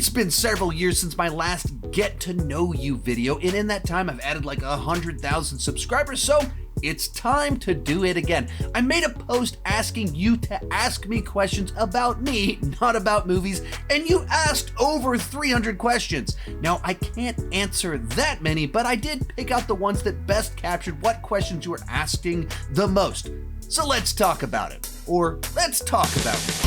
It's been several years since my last Get to Know You video, and in that time I've added like 100,000 subscribers, so it's time to do it again. I made a post asking you to ask me questions about me, not about movies, and you asked over 300 questions. Now, I can't answer that many, but I did pick out the ones that best captured what questions you were asking the most. So let's talk about it. Or let's talk about it.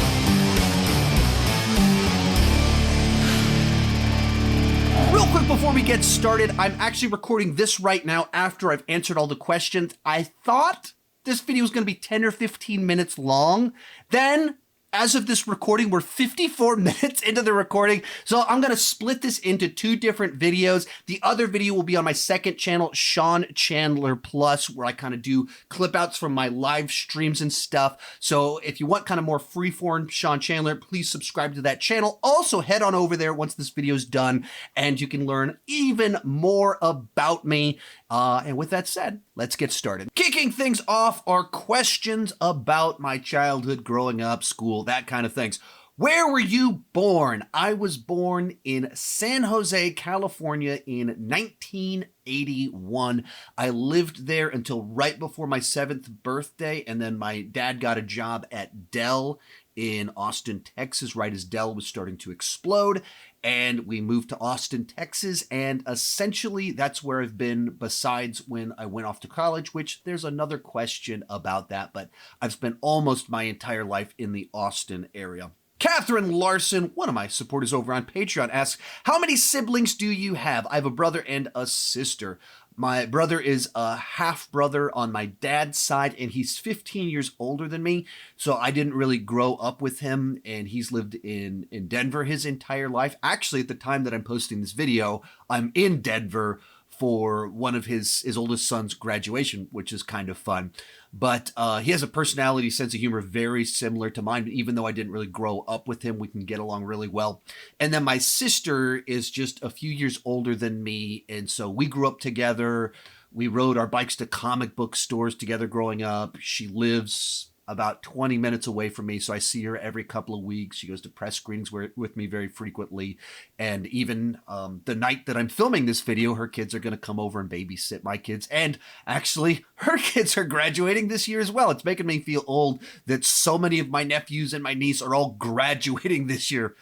Real quick before we get started, I'm actually recording this right now after I've answered all the questions. I thought this video was going to be 10 or 15 minutes long. Then, as of this recording, we're 54 minutes into the recording, so I'm going to split this into two different videos. The other video will be on my second channel, Sean Chandler Plus, where I kind of do clip outs from my live streams and stuff. So if you want kind of more freeform Sean Chandler, please subscribe to that channel. Also, head on over there once this video is done, and you can learn even more about me. And with that said, let's get started. Kicking things off are questions about my childhood, growing up, school, that kind of things. Where were you born? I was born in San Jose, California in 1981. I lived there until right before my 7th birthday, and then my dad got a job at Dell in Austin, Texas, right as Dell was starting to explode. And we moved to Austin, Texas, and essentially that's where I've been besides when I went off to college, which there's another question about that, but I've spent almost my entire life in the Austin area. Catherine Larson, one of my supporters over on Patreon, asks, how many siblings do you have? I have a brother and a sister. My brother is a half-brother on my dad's side, and he's 15 years older than me, so I didn't really grow up with him, and he's lived in Denver his entire life. Actually, at the time that I'm posting this video, I'm in Denver for one of his oldest son's graduation, which is kind of fun. But he has a personality, sense of humor very similar to mine. Even though I didn't really grow up with him, we can get along really well. And then my sister is just a few years older than me. And so we grew up together. We rode our bikes to comic book stores together growing up. She lives about 20 minutes away from me, so I see her every couple of weeks. She goes to press screenings with me very frequently, and even the night that I'm filming this video, her kids are going to come over and babysit my kids, and actually, her kids are graduating this year as well. It's making me feel old that so many of my nephews and my niece are all graduating this year.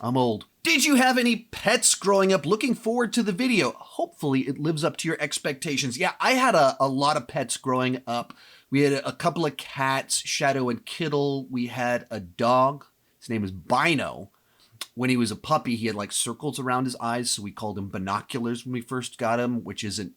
I'm old. Did you have any pets growing up? Looking forward to the video. Hopefully, it lives up to your expectations. Yeah, I had a lot of pets growing up. We had a couple of cats, Shadow and Kittle. We had a dog. His name was Bino. When he was a puppy, he had like circles around his eyes, so we called him Binoculars when we first got him, which isn't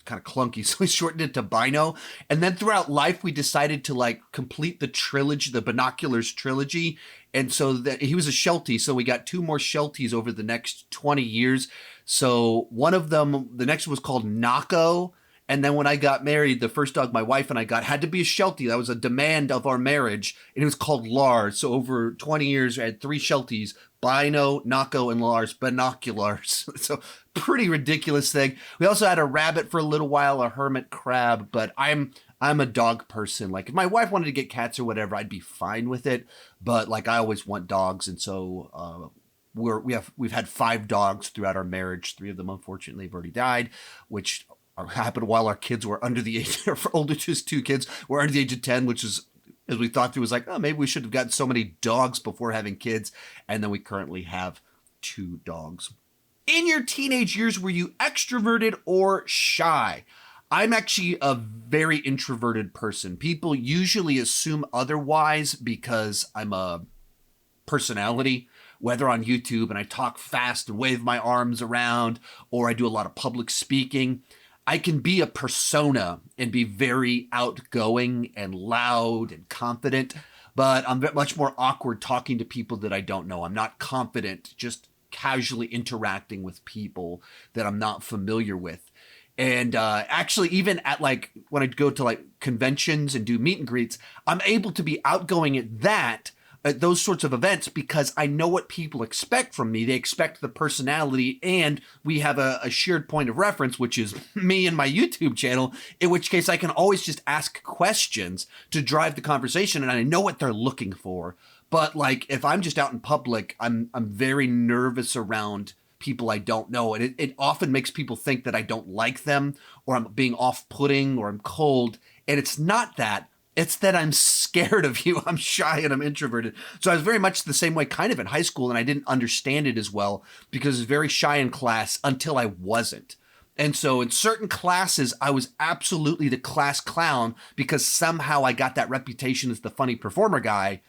kind of clunky, so we shortened it to Bino. And then throughout life, we decided to like complete the trilogy, the Binoculars trilogy. And so that he was a Sheltie, so we got 2 more Shelties over the next 20 years. So one of them, the next one was called Nako. And then when I got married, the first dog my wife and I got had to be a Sheltie. That was a demand of our marriage. And it was called Lars. So over 20 years, I had 3 Shelties, Bino, Nako, and Lars, Binoculars. So pretty ridiculous thing. We also had a rabbit for a little while, a hermit crab, but I'm a dog person. Like if my wife wanted to get cats or whatever, I'd be fine with it. But like I always want dogs. And so we've had 5 dogs throughout our marriage. 3 of them, unfortunately, have already died, which happened while our kids were under the age, our oldest 2 kids were under the age of 10, which is, as we thought through, was like, oh, maybe we should have gotten so many dogs before having kids. And then we currently have 2 dogs. In your teenage years, were you extroverted or shy? I'm actually a very introverted person. People usually assume otherwise because I'm a personality, whether on YouTube and I talk fast and wave my arms around, or I do a lot of public speaking. I can be a persona and be very outgoing and loud and confident, but I'm much more awkward talking to people that I don't know. I'm not confident just casually interacting with people that I'm not familiar with. And actually, even at like when I go to like conventions and do meet and greets, I'm able to be outgoing at those sorts of events because I know what people expect from me. They expect the personality, and we have a shared point of reference, which is me and my YouTube channel, in which case I can always just ask questions to drive the conversation, and I know what they're looking for. But like if I'm just out in public, I'm very nervous around people I don't know. And it often makes people think that I don't like them or I'm being off-putting or I'm cold. And it's not that. It's that I'm scared of you. I'm shy and I'm introverted. So I was very much the same way kind of in high school, and I didn't understand it as well because I was very shy in class until I wasn't. And so in certain classes, I was absolutely the class clown because somehow I got that reputation as the funny performer guy.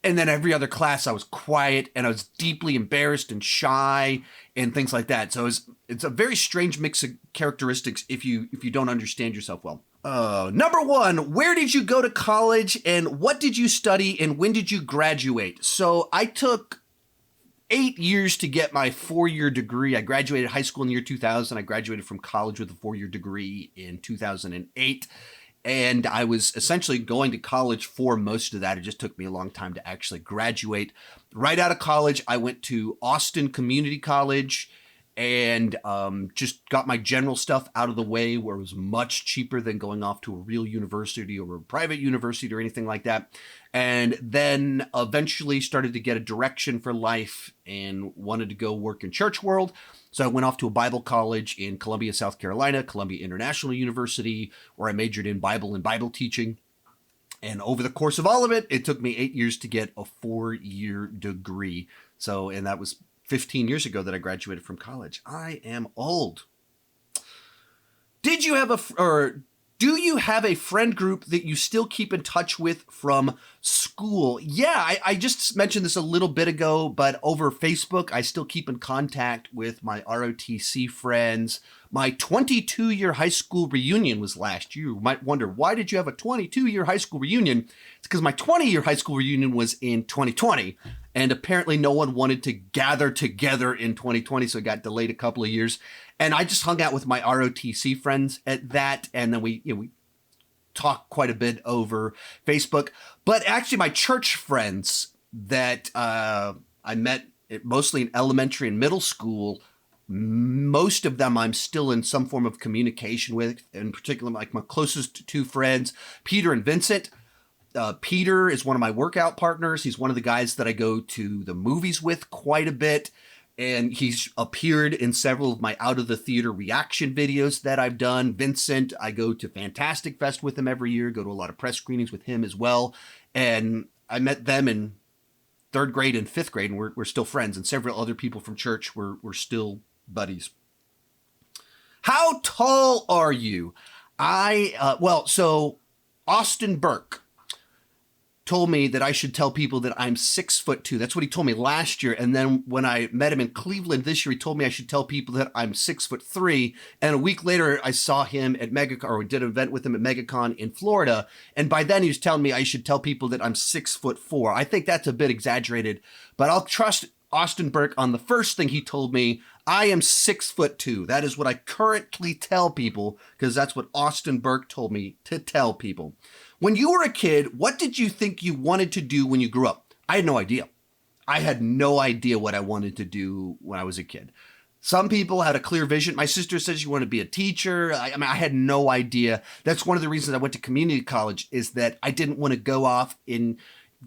And then every other class, I was quiet and I was deeply embarrassed and shy and things like that. So it's a very strange mix of characteristics if you don't understand yourself well. Number one, where did you go to college and what did you study and when did you graduate? So I took 8 years to get my 4-year degree. I graduated high school in the year 2000. I graduated from college with a 4-year degree in 2008. And I was essentially going to college for most of that. It just took me a long time to actually graduate. Right out of college, I went to Austin Community College and just got my general stuff out of the way where it was much cheaper than going off to a real university or a private university or anything like that. And then eventually started to get a direction for life and wanted to go work in church world. So I went off to a Bible college in Columbia, South Carolina, Columbia International University, where I majored in Bible and Bible teaching. And over the course of all of it, it took me 8 years to get a 4-year degree. So, and that was 15 years ago that I graduated from college. I am old. Did you have do you have a friend group that you still keep in touch with from school? Yeah, I just mentioned this a little bit ago, but over Facebook, I still keep in contact with my ROTC friends. My 22-year high school reunion was last year. You might wonder, why did you have a 22-year high school reunion? It's because my 20-year high school reunion was in 2020, and apparently no one wanted to gather together in 2020, so it got delayed a couple of years. And I just hung out with my ROTC friends at that, and then we talked quite a bit over Facebook. But actually, my church friends that I met mostly in elementary and middle school, most of them I'm still in some form of communication with. In particular, like my closest two friends, Peter and Vincent. Peter is one of my workout partners. He's one of the guys that I go to the movies with quite a bit. And he's appeared in several of my out of the theater reaction videos that I've done. Vincent, I go to Fantastic Fest with him every year, go to a lot of press screenings with him as well. And I met them in 3rd grade and 5th grade, and we're still friends. And several other people from church we're still buddies. How tall are you? So Austin Burke told me that I should tell people that I'm 6'2". That's what he told me last year. And then when I met him in Cleveland this year, he told me I should tell people that I'm 6'3". And a week later, I saw him at MegaCon, or we did an event with him at MegaCon in Florida. And by then he was telling me I should tell people that I'm 6'4". I think that's a bit exaggerated, but I'll trust Austin Burke on the first thing he told me. I am 6'2". That is what I currently tell people, because that's what Austin Burke told me to tell people. When you were a kid, what did you think you wanted to do when you grew up? I had no idea. I had no idea what I wanted to do when I was a kid. Some people had a clear vision. My sister says she wanted to be a teacher. I had no idea. That's one of the reasons I went to community college, is that I didn't want to go off and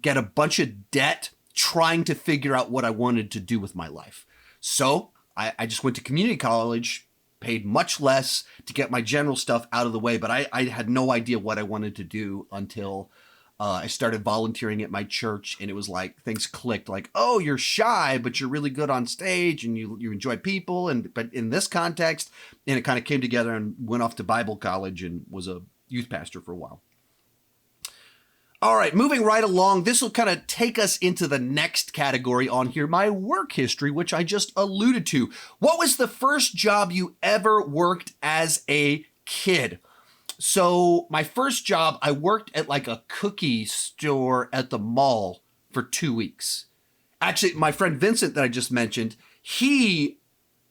get a bunch of debt trying to figure out what I wanted to do with my life. So I just went to community college, paid much less to get my general stuff out of the way, but I had no idea what I wanted to do until I started volunteering at my church, and it was like things clicked, like, oh, you're shy, but you're really good on stage, and you enjoy people, but in this context, and it kind of came together, and went off to Bible college and was a youth pastor for a while. All right, moving right along, this will kind of take us into the next category on here, my work history, which I just alluded to. What was the first job you ever worked as a kid? So my first job, I worked at like a cookie store at the mall for 2 weeks. Actually, my friend Vincent that I just mentioned, he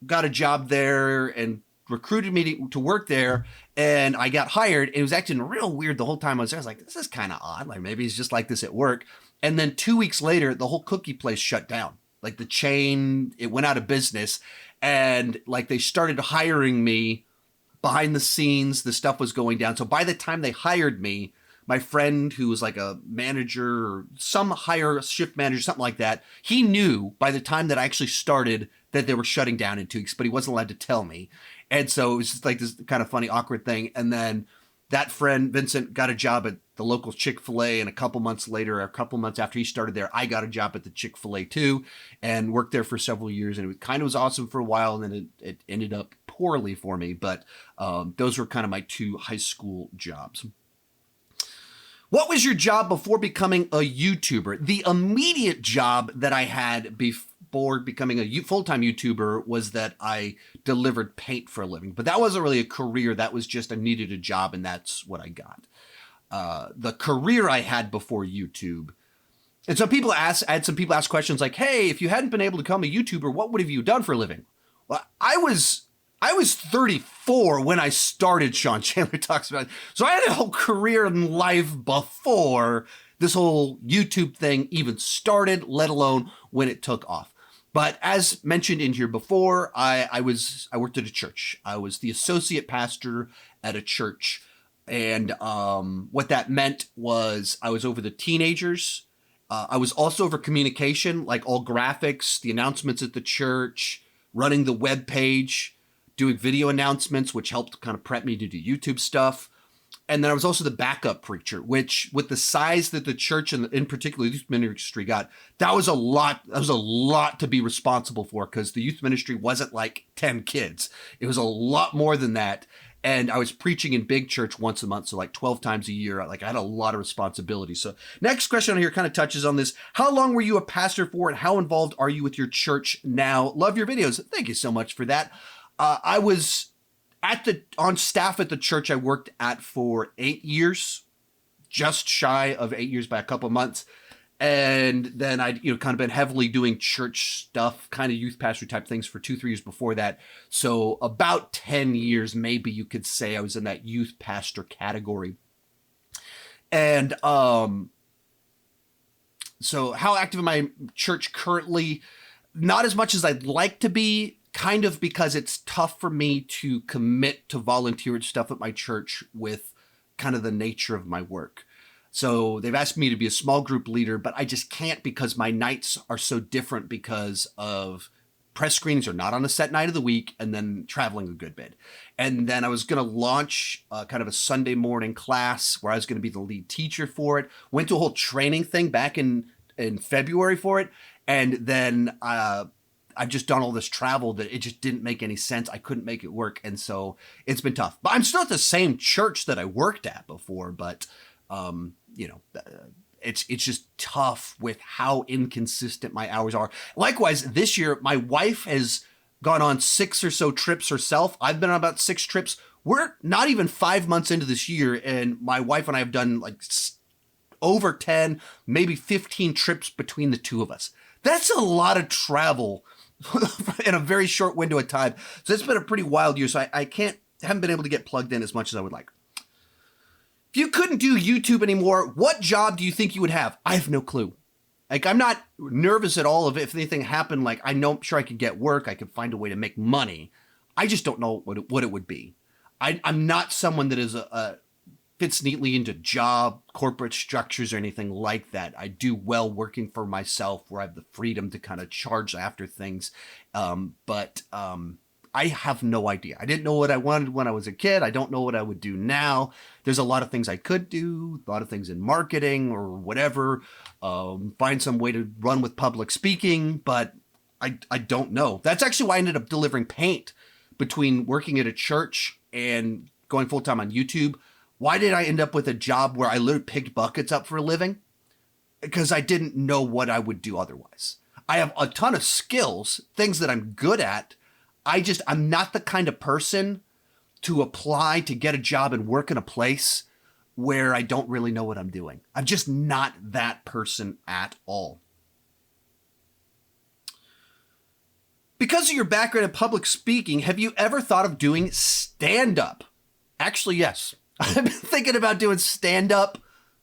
got a job there and recruited me to work there, and I got hired. It was acting real weird the whole time I was there. I was like, this is kind of odd. Like, maybe he's just like this at work. And then 2 weeks later, the whole cookie place shut down. Like the chain, it went out of business. And like they started hiring me behind the scenes. The stuff was going down. So by the time they hired me, my friend who was like a manager or some higher shift manager, something like that, he knew by the time that I actually started that they were shutting down in 2 weeks, but he wasn't allowed to tell me. And so it was just like this kind of funny, awkward thing. And then that friend, Vincent, got a job at the local Chick-fil-A. And a couple months later, a couple months after he started there, I got a job at the Chick-fil-A too, and worked there for several years. And it kind of was awesome for a while. And then it ended up poorly for me. But those were kind of my 2 high school jobs. What was your job before becoming a YouTuber? The immediate job that I had before becoming a full-time YouTuber was that I delivered paint for a living. But that wasn't really a career. That was just I needed a job, and that's what I got. The career I had before YouTube. And so I had some people ask questions like, hey, if you hadn't been able to become a YouTuber, what would have you done for a living? Well, I was 34 when I started Sean Chandler Talks About it. So I had a whole career in life before this whole YouTube thing even started, let alone when it took off. But as mentioned in here before, I worked at a church. I was the associate pastor at a church. And what that meant was I was over the teenagers. I was also over communication, like all graphics, the announcements at the church, running the web page, doing video announcements, which helped kind of prep me to do YouTube stuff. And then I was also the backup preacher, which with the size that the church and in particular the youth ministry got, that was a lot. That was a lot to be responsible for because the youth ministry wasn't like 10 kids. It was a lot more than that. And I was preaching in big church once a month, so like 12 times a year. Like I had a lot of responsibility. So next question on here kind of touches on this. How long were you a pastor for and how involved are you with your church now? Love your videos. Thank you so much for that. I was on staff at the church I worked at for 8 years, just shy of 8 years by a couple of months. And then I'd kind of been heavily doing church stuff, kind of youth pastor type things for 2-3 years before that. So about 10 years, maybe you could say I was in that youth pastor category. And so how active am I in church currently? Not as much as I'd like to be, kind of because it's tough for me to commit to volunteer stuff at my church with kind of the nature of my work. So they've asked me to be a small group leader, but I just can't because my nights are so different because of press screenings are not on a set night of the week and then traveling a good bit. And then I was going to launch kind of a Sunday morning class where I was going to be the lead teacher for it. Went to a whole training thing back in February for it. And then I've just done all this travel that it just didn't make any sense. I couldn't make it work. And so it's been tough. But I'm still at the same church that I worked at before, but it's just tough with how inconsistent my hours are. Likewise, this year, my wife has gone on 6 or so trips herself. I've been on about 6 trips. We're not even 5 months into this year, and my wife and I have done like over 10, maybe 15 trips between the two of us. That's a lot of travel in a very short window of time. So it's been a pretty wild year. So I haven't been able to get plugged in as much as I would like. If you couldn't do YouTube anymore, what job do you think you would have? I have no clue. Like, I'm not nervous at all if anything happened. Like, I'm sure I could get work. I could find a way to make money. I just don't know what it would be. I'm not someone that fits neatly into job, corporate structures or anything like that. I do well working for myself where I have the freedom to kind of charge after things. But I have no idea. I didn't know what I wanted when I was a kid. I don't know what I would do now. There's a lot of things I could do, a lot of things in marketing or whatever, find some way to run with public speaking, but I don't know. That's actually why I ended up delivering paint between working at a church and going full-time on YouTube. Why did I end up with a job where I literally picked buckets up for a living? Because I didn't know what I would do otherwise. I have a ton of skills, things that I'm good at. I'm not the kind of person to apply to get a job and work in a place where I don't really know what I'm doing. I'm just not that person at all. Because of your background in public speaking, have you ever thought of doing stand-up? Actually, yes. I've been thinking about doing stand-up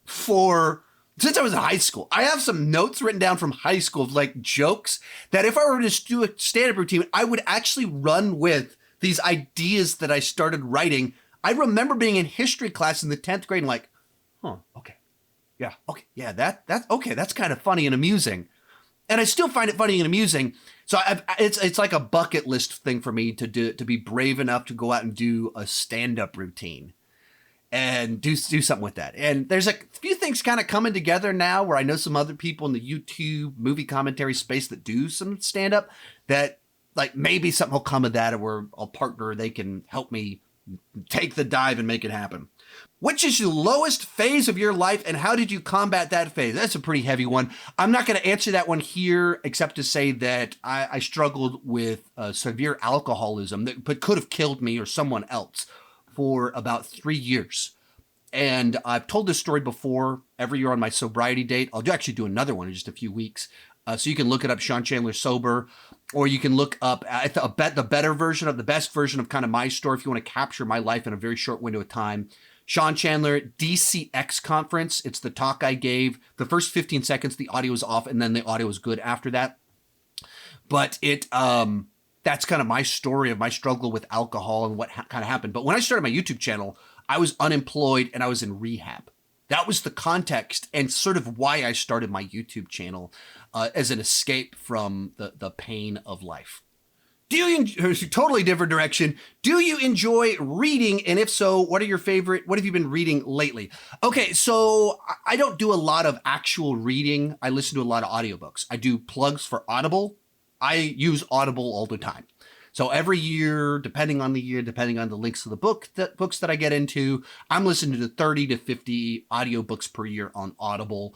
since I was in high school. I have some notes written down from high school of like jokes that if I were to do a stand-up routine, I would actually run with these ideas that I started writing. I remember being in history class in the 10th grade and like, Huh. Okay. Yeah. Okay. Yeah. That's okay. That's kind of funny and amusing. And I still find it funny and amusing. So it's like a bucket list thing for me to be brave enough to go out and do a stand-up routine and do something with that. And there's a few things kind of coming together now where I know some other people in the YouTube movie commentary space that do some stand-up that like maybe something will come of that, or I'll partner, they can help me take the dive and make it happen. Which is the lowest phase of your life, and how did you combat that phase? That's a pretty heavy one. I'm not going to answer that one here, except to say that I struggled with severe alcoholism that could have killed me or someone else for about 3 years. And I've told this story before. Every year on my sobriety date, I'll actually do another one in just a few weeks. So you can look it up, Sean Chandler Sober, or you can look up the best version of kind of my story if you want to capture my life in a very short window of time. Sean Chandler, DCX conference. It's the talk I gave. The first 15 seconds, the audio was off, and then the audio was good after that. But that's kind of my story of my struggle with alcohol and what kind of happened. But when I started my YouTube channel, I was unemployed and I was in rehab. That was the context and sort of why I started my YouTube channel as an escape from the pain of life. Totally different direction. Do you enjoy reading? And if so, what have you been reading lately? Okay, so I don't do a lot of actual reading. I listen to a lot of audiobooks. I do plugs for Audible. I use Audible all the time. So every year, depending on the lengths of the books that I get into, I'm listening to 30 to 50 audiobooks per year on Audible.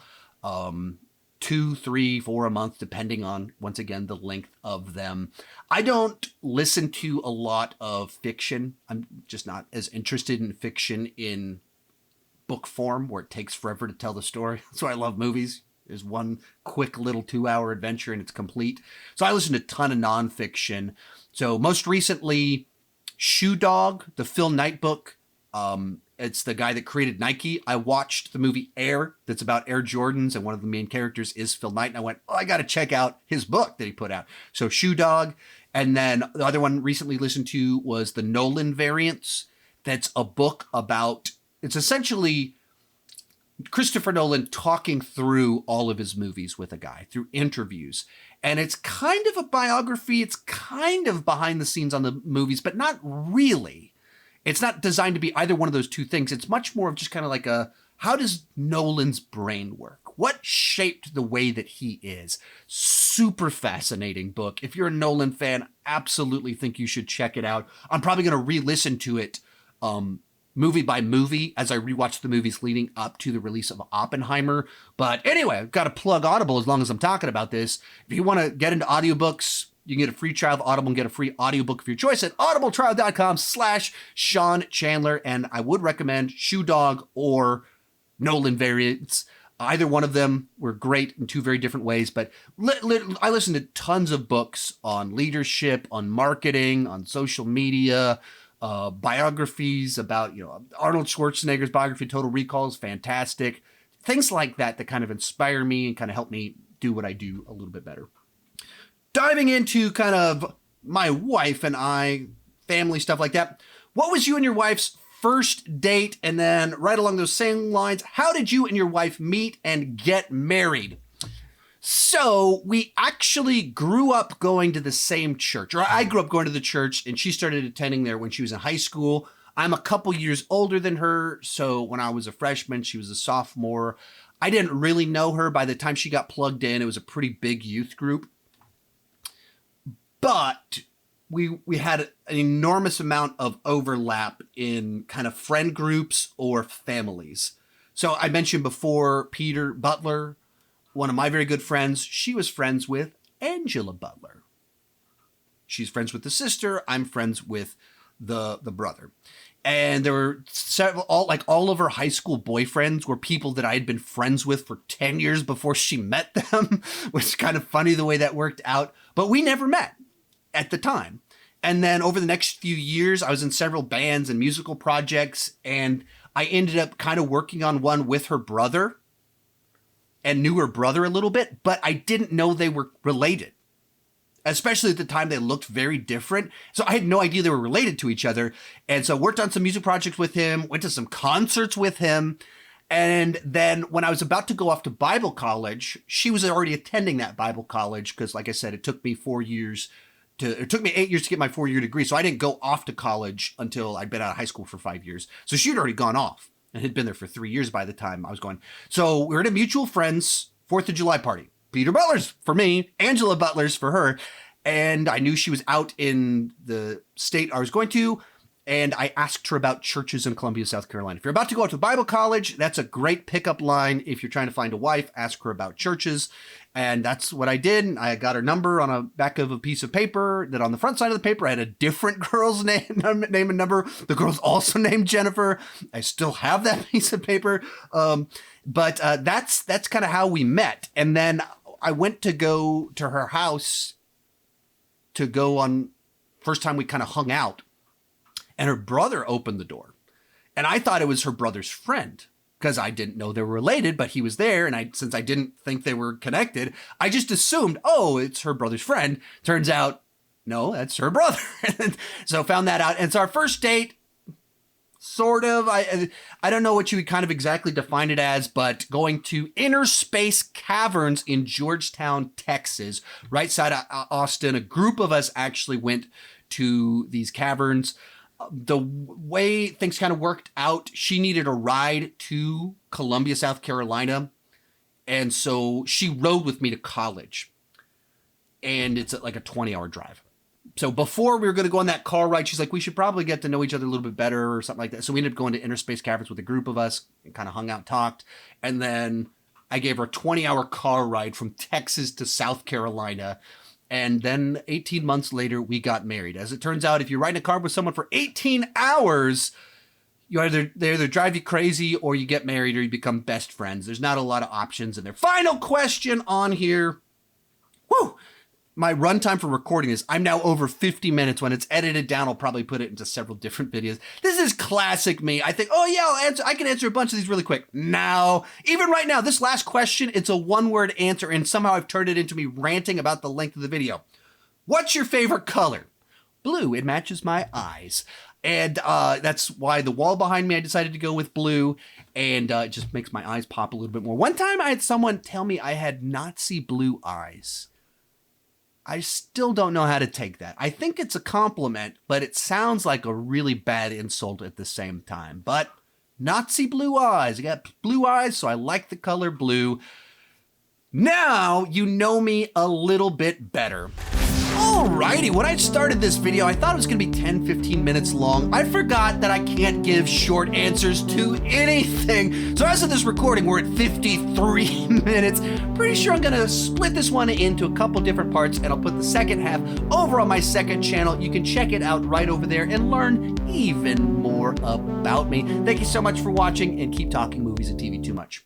2, 3, 4 a month, depending on, once again, the length of them. I don't listen to a lot of fiction. I'm just not as interested in fiction in book form where it takes forever to tell the story. That's why I love movies. There's one quick little 2-hour adventure and it's complete. So I listen to a ton of nonfiction. So most recently, Shoe Dog, the Phil Knight book. It's the guy that created Nike. I watched the movie Air that's about Air Jordans, and one of the main characters is Phil Knight. And I went, I got to check out his book that he put out. So Shoe Dog. And then the other one recently listened to was the Nolan Variants. That's a book about, it's essentially Christopher Nolan talking through all of his movies with a guy through interviews. And it's kind of a biography. It's kind of behind the scenes on the movies, but not really. It's not designed to be either one of those two things. It's much more of just kind of like how does Nolan's brain work? What shaped the way that he is? Super fascinating book. If you're a Nolan fan, absolutely think you should check it out. I'm probably going to re-listen to it movie by movie as I rewatch the movies leading up to the release of Oppenheimer. But anyway, I've got to plug Audible as long as I'm talking about this. If you want to get into audiobooks, you can get a free trial of Audible and get a free audiobook of your choice at audibletrial.com/Sean Chandler. And I would recommend Shoe Dog or Nolan Variants. Either one of them were great in two very different ways. But I listen to tons of books on leadership, on marketing, on social media, biographies about, Arnold Schwarzenegger's biography, Total Recall is fantastic. Things like that kind of inspire me and kind of help me do what I do a little bit better. Diving into kind of my wife and I, family stuff like that. What was you and your wife's first date? And then right along those same lines, how did you and your wife meet and get married? So we actually grew up going to the same church, or I grew up going to the church and she started attending there when she was in high school. I'm a couple years older than her. So when I was a freshman, she was a sophomore. I didn't really know her. By the time she got plugged in, it was a pretty big youth group. But we had an enormous amount of overlap in kind of friend groups or families. So I mentioned before Peter Butler, one of my very good friends. She was friends with Angela Butler. She's friends with the sister. I'm friends with the brother. And there were all of her high school boyfriends were people that I had been friends with for 10 years before she met them, which is kind of funny the way that worked out. But we never met at the time. And then over the next few years, I was in several bands and musical projects, and I ended up kind of working on one with her brother and knew her brother a little bit, but I didn't know they were related. Especially at the time, they looked very different. So I had no idea they were related to each other. And so worked on some music projects with him, went to some concerts with him. And then when I was about to go off to Bible college, she was already attending that Bible college because, like I said, it took me 8 years to get my 4-year degree. So I didn't go off to college until I'd been out of high school for 5 years. So she'd already gone off and had been there for 3 years by the time I was going. So we were at a mutual friend's 4th of July party. Peter Butler's for me, Angela Butler's for her. And I knew she was out in the state I was going to. And I asked her about churches in Columbia, South Carolina. If you're about to go out to Bible college, that's a great pickup line. If you're trying to find a wife, ask her about churches. And that's what I did. I got her number on a back of a piece of paper that on the front side of the paper, I had a different girl's name and number. The girl's also named Jennifer. I still have that piece of paper. But that's kind of how we met. And then I went to go to her house to go on first time we kind of hung out. And her brother opened the door. And I thought it was her brother's friend because I didn't know they were related, but he was there. And since I didn't think they were connected, I just assumed, oh, it's her brother's friend. Turns out, no, that's her brother. So found that out. And so our first date, sort of, I don't know what you would kind of exactly define it as, but going to Inner Space Caverns in Georgetown, Texas, right side of Austin. A group of us actually went to these caverns. The way things kind of worked out, she needed a ride to Columbia, South Carolina. And so she rode with me to college. And it's like a 20-hour drive. So before we were going to go on that car ride, she's like, we should probably get to know each other a little bit better or something like that. So we ended up going to Inner Space Caverns with a group of us and kind of hung out, talked. And then I gave her a 20-hour car ride from Texas to South Carolina. And then 18 months later, we got married. As it turns out, if you ride in a car with someone for 18 hours, they either drive you crazy or you get married or you become best friends. There's not a lot of options in there. Final question on here. Woo! My runtime for recording this, I'm now over 50 minutes. When it's edited down, I'll probably put it into several different videos. This is classic me. I think, oh yeah, I can answer a bunch of these really quick. Now, even right now, this last question, it's a one-word answer, and somehow I've turned it into me ranting about the length of the video. What's your favorite color? Blue. It matches my eyes. And that's why the wall behind me, I decided to go with blue, and it just makes my eyes pop a little bit more. One time I had someone tell me I had Nazi blue eyes. I still don't know how to take that. I think it's a compliment, but it sounds like a really bad insult at the same time. But Nazi blue eyes. I got blue eyes, so I like the color blue. Now you know me a little bit better. Alrighty, when I started this video, I thought it was going to be 10-15 minutes long. I forgot that I can't give short answers to anything. So as of this recording, we're at 53 minutes. Pretty sure I'm going to split this one into a couple different parts, and I'll put the second half over on my second channel. You can check it out right over there and learn even more about me. Thank you so much for watching, and keep talking movies and TV too much.